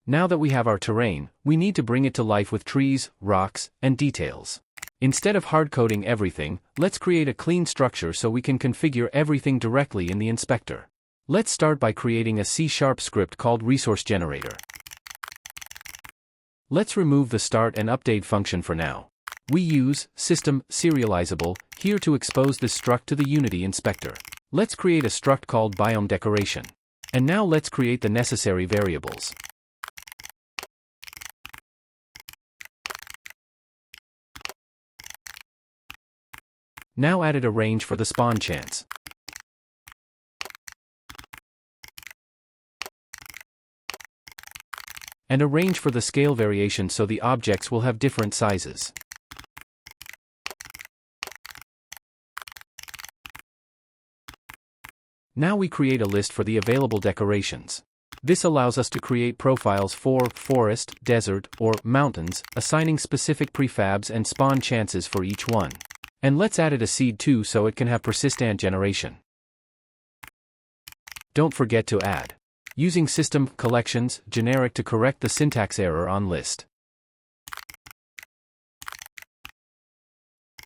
Now that we have our terrain, we need to bring it to life with trees, rocks, and details. Instead of hard-coding everything, let's create a clean structure so we can configure everything directly in the inspector. Let's start by creating a C# script called ResourceGenerator. Let's remove the start and update function for now. We use system serializable here to expose this struct to the Unity inspector. Let's create a struct called biome decoration. And now let's create the necessary variables. Now added a range for the spawn chance. And a range for the scale variation so the objects will have different sizes. Now we create a list for the available decorations. This allows us to create profiles for forest, desert, or mountains, assigning specific prefabs and spawn chances for each one. And let's add it a seed too so it can have persistent generation. Don't forget to add using system collections generic to correct the syntax error on list.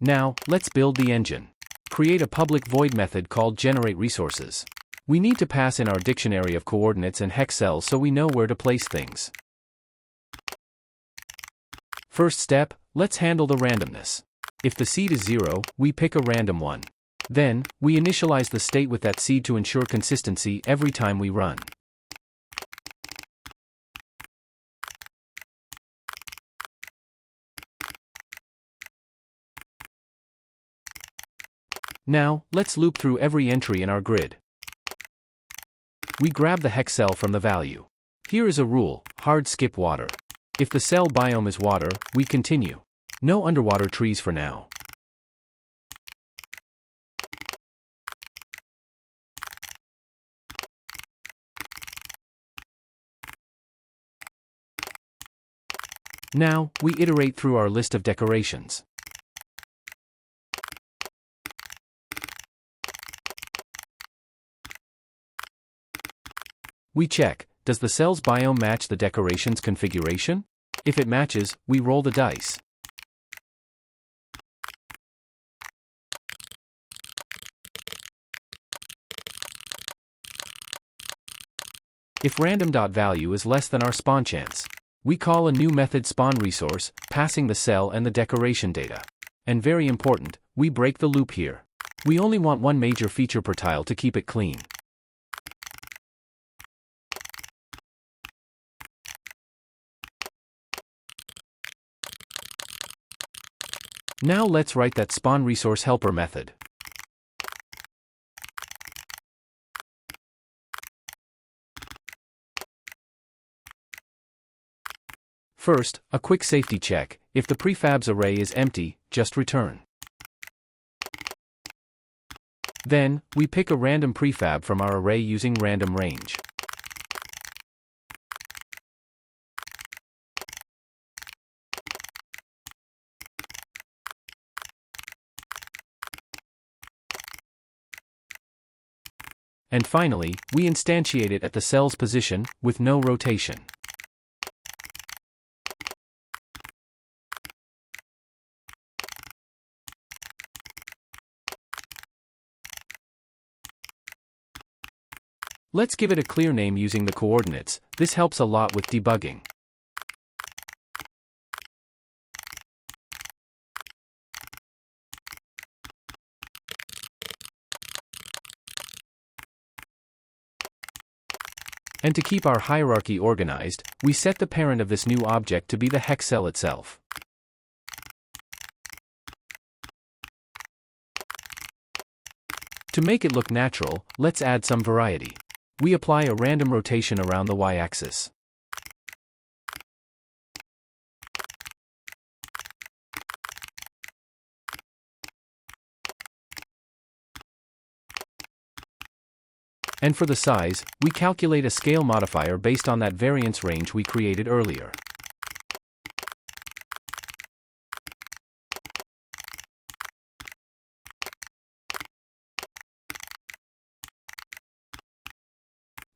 Now, let's build the engine. Create a public void method called generateResources. We need to pass in our dictionary of coordinates and hex cells so we know where to place things. First step, let's handle the randomness. If the seed is 0, we pick a random one. Then, we initialize the state with that seed to ensure consistency every time we run. Now, let's loop through every entry in our grid. We grab the hex cell from the value. Here is a rule: hard skip water. If the cell biome is water, we continue. No underwater trees for now. Now, we iterate through our list of decorations. We check, does the cell's biome match the decoration's configuration? If it matches, we roll the dice. If random.value is less than our spawn chance, we call a new method spawnResource, passing the cell and the decoration data. And very important, we break the loop here. We only want one major feature per tile to keep it clean. Now let's write that spawnResourceHelper method. First, a quick safety check: if the prefabs array is empty, just return. Then, we pick a random prefab from our array using random range. And finally, we instantiate it at the cell's position, with no rotation. Let's give it a clear name using the coordinates. This helps a lot with debugging. And to keep our hierarchy organized, we set the parent of this new object to be the hex cell itself. To make it look natural, let's add some variety. We apply a random rotation around the y-axis. And for the size, we calculate a scale modifier based on that variance range we created earlier.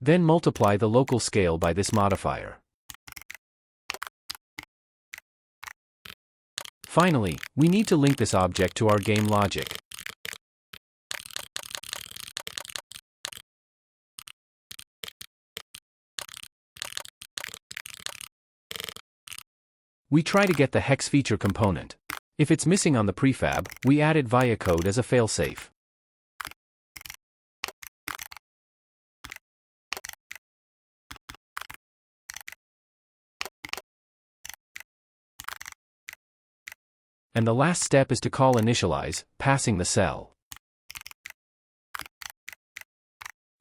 Then multiply the local scale by this modifier. Finally, we need to link this object to our game logic. We try to get the hex feature component. If it's missing on the prefab, we add it via code as a failsafe. And the last step is to call initialize, passing the cell.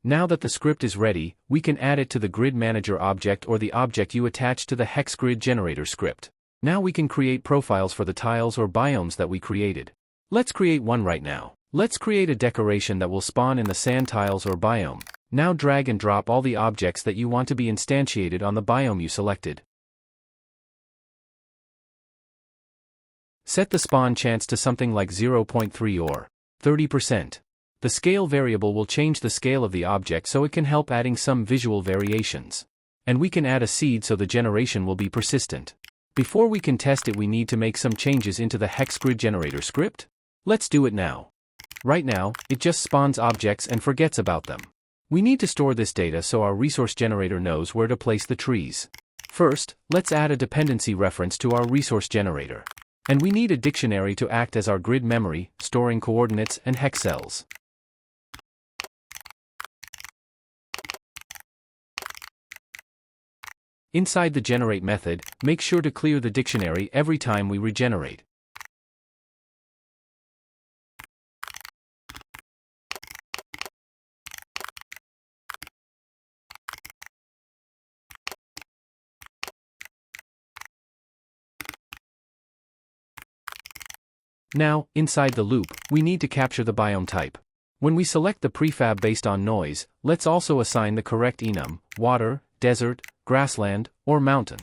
Now that the script is ready, we can add it to the Grid Manager object or the object you attach to the HexGridGenerator script. Now we can create profiles for the tiles or biomes that we created. Let's create one right now. Let's create a decoration that will spawn in the sand tiles or biome. Now drag and drop all the objects that you want to be instantiated on the biome you selected. Set the spawn chance to something like 0.3 or 30%. The scale variable will change the scale of the object so it can help adding some visual variations. And we can add a seed so the generation will be persistent. Before we can test it, we need to make some changes into the HexGridGenerator script. Let's do it now. Right now, it just spawns objects and forgets about them. We need to store this data so our resource generator knows where to place the trees. First, let's add a dependency reference to our resource generator. And we need a dictionary to act as our grid memory, storing coordinates and hex cells. Inside the generate method, make sure to clear the dictionary every time we regenerate. Now, inside the loop, we need to capture the biome type. When we select the prefab based on noise, let's also assign the correct enum: water, desert, grassland, or mountain.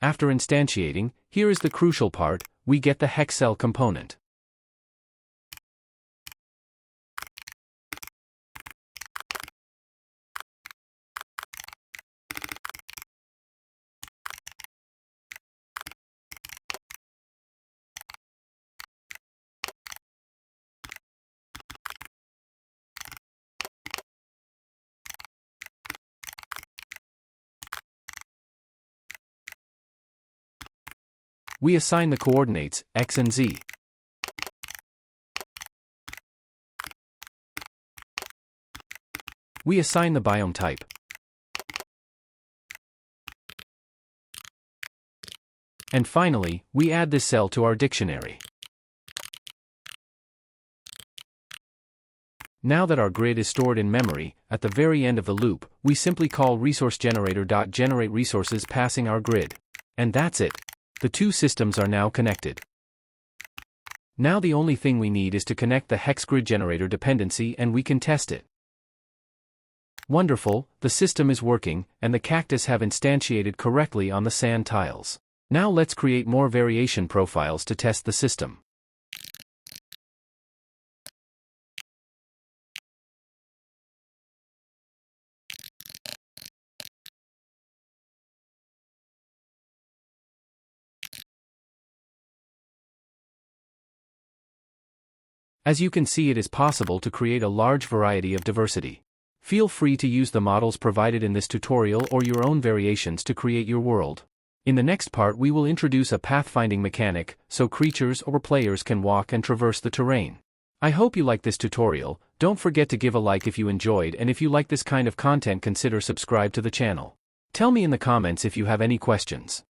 After instantiating, here is the crucial part: we get the hex cell component. We assign the coordinates, x and z. We assign the biome type. And finally, we add this cell to our dictionary. Now that our grid is stored in memory, at the very end of the loop, we simply call ResourceGenerator.generate resources passing our grid. And that's it. The two systems are now connected. Now the only thing we need is to connect the HexGridGenerator dependency and we can test it. Wonderful, the system is working, and the cactus have instantiated correctly on the sand tiles. Now let's create more variation profiles to test the system. As you can see, it is possible to create a large variety of diversity. Feel free to use the models provided in this tutorial or your own variations to create your world. In the next part we will introduce a pathfinding mechanic, so creatures or players can walk and traverse the terrain. I hope you liked this tutorial. Don't forget to give a like if you enjoyed, and if you like this kind of content, consider subscribe to the channel. Tell me in the comments if you have any questions.